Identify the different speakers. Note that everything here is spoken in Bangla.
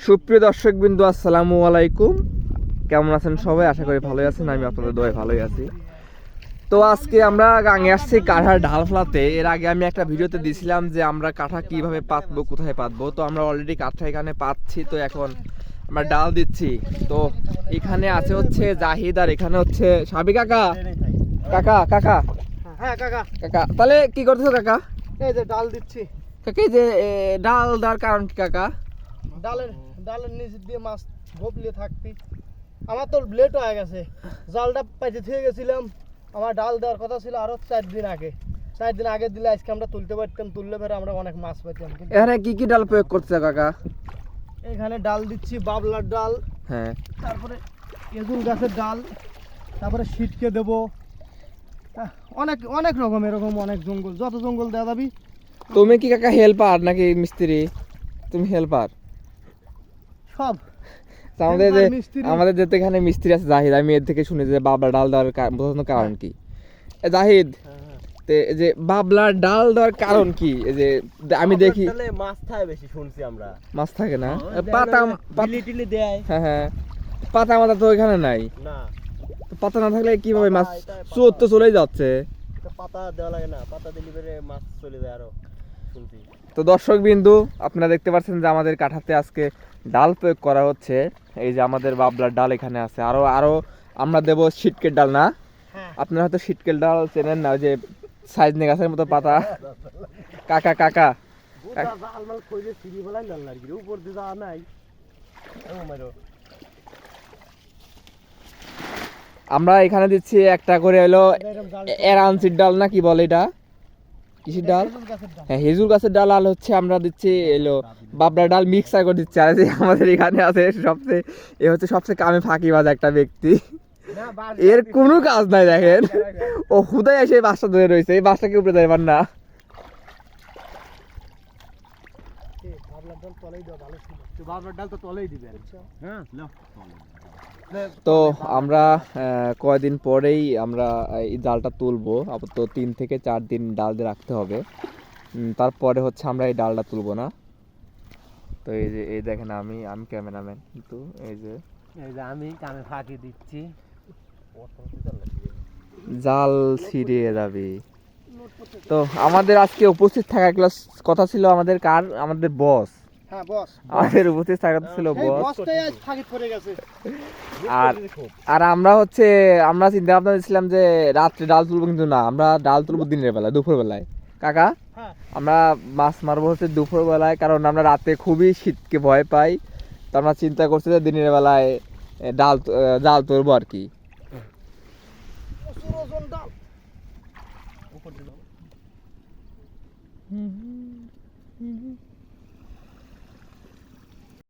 Speaker 1: সুপ্রিয় দর্শকবৃন্দ, আসসালামু আলাইকুম। কেমন আছেন সবাই? আশা করি ভালোই আছেন। আমি আপনাদের দোয়ায় ভালোই আছি। তো আজকে আমরা গাঙে আসছি কাঠার ঢাল ফেলাতে। এর আগে আমি একটা ভিডিওতে দিয়েছিলাম যে আমরা কাঠা কিভাবে পাতবো, কোথায় পাতবো। তো আমরা অলরেডি কাঠা এখানে পাচ্ছি। তো এখন আমরা ডাল দিচ্ছি। তো এখানে আছে হচ্ছে জাহিদ, আর এখানে হচ্ছে সাবি কাকা। কাকা কাকা
Speaker 2: হ্যাঁ কাকা
Speaker 1: কাকা, তাহলে কি করতেছো কাকা?
Speaker 2: এই যে ডাল দিচ্ছি।
Speaker 1: কাকা এই যে ডাল দেওয়ার কারণ কি কাকা?
Speaker 2: ডালের নিচ দিয়ে মাছ গোপলিয়ে থাকবি। আমার তো লেট হয়ে গেছে, জালটা পাইতে থেকে গেছিলাম। আমার ডাল দেওয়ার কথা ছিল আরো 4 দিন আগে। 4 দিন আগে দিলে আজকে আমরা তুলতে পারতাম, তুললে পরে আমরা অনেক মাছ পেতাম।
Speaker 1: এখানে কি কি ডাল প্রয়োগ করতেছে কাকা?
Speaker 2: এখানে ডাল দিচ্ছি বাবলার ডাল,
Speaker 1: হ্যাঁ,
Speaker 2: তারপরে এজুল গাছের ডাল, তারপরে শীতকে দেবো। অনেক অনেক রকম, এরকম অনেক জঙ্গল, যত জঙ্গল দেওয়া যাবি।
Speaker 1: তুমি কি কাকা হেল্পার নাকি মিস্ত্রি? তুমি হেল্পার
Speaker 2: সব
Speaker 1: আমাদের যেতে এখানে মিস্ত্রি আছে জাহিদ। আমি এর থেকে শুনি যে বাবলা ডাল দেওয়ার বোঝানোর কারণ কি? জাহিদ, এই যে বাবলা ডাল দেওয়ার কারণ কি? এই যে আমি দেখি
Speaker 3: মাছ থাকে বেশি, শুনছি আমরা।
Speaker 1: মাছ থাকে না, পাতা
Speaker 3: টিলি দেয়।
Speaker 1: হ্যাঁ হ্যাঁ, পাতা মাথা তো এখানে নাই
Speaker 3: না,
Speaker 1: পাতা না থাকলে কিভাবে মাছ? চোর তো চলেই যাচ্ছে।
Speaker 3: পাতা দেওয়া লাগে না, পাতা দিলে পরে মাছ চলে যায় আরো, শুনছি।
Speaker 1: তো দর্শক বিন্দু, আপনারা দেখতে পাচ্ছেন যে আমাদের কাঠাতে আজকে ডাল প্রয়োগ করা হচ্ছে। এই যে আমাদের বাবলার ডাল এখানে আছে, আরো আমরা দেব শীতকের ডাল না? আপনারা হয়তো শীতকের ডাল চেনেন না, ওই যে সাইজ নে গাছের মতো পাতা। কাকা কাকা আমরা এখানে দিচ্ছি একটা করে হলো এরানসির ডাল না কি বলে এটা, কিসের ডাল? হ্যাঁ, হেজুল গাছের ডাল। আর হচ্ছে আমরা দিচ্ছি এলো বাবলা ডাল মিক্সার করে দিচ্ছি। আর যে আমাদের এখানে আছে সবচেয়ে কামে ফাঁকিবাজ একটা ব্যক্তি, এর কোনো কাজ নাই। দেখেন, ও হুদায় এসে বাসটা ধরে রয়েছে। এই বাসটাকে উপরে যাইবার না। তো আমরা কয়দিন পরেই আমরা এই ডালটা তুলবো। আপাতত 3 থেকে 4 দিন ডাল দিয়ে রাখতে হবে। তারপরে হচ্ছে আমরা এই ডালটা তুলবো না। তো এই দেখেন, আমি ক্যামেরাম্যান, কিন্তু এই যে
Speaker 3: আমি কামে ফাঁকি দিচ্ছি,
Speaker 1: জাল ছিঁড়ে যাবে। তো আমাদের আজকে উপস্থিত থাকা ক্লাস কথা ছিল আমাদের আমাদের বস।
Speaker 2: হ্যাঁ বস,
Speaker 1: আমাদের উপস্থিত থাকা ছিল বস।
Speaker 2: বসটাই আজ ফাঁকি পড়ে গেছে।
Speaker 1: আর আমরা চিন্তা ভাবনা দিচ্ছিলাম যে রাত্রে ডাল তুলবো, কিন্তু না, আমরা ডাল তুলবো দিনের বেলায়, দুপুর বেলায়। কাকা, আমরা মাছ মারবো হচ্ছে দুপুর বেলায়, কারণ আমরা রাতে খুবই শীতকে ভয় পাই। তো আমরা চিন্তা করছি যে দিনের বেলায় জাল তুলবো আর কি।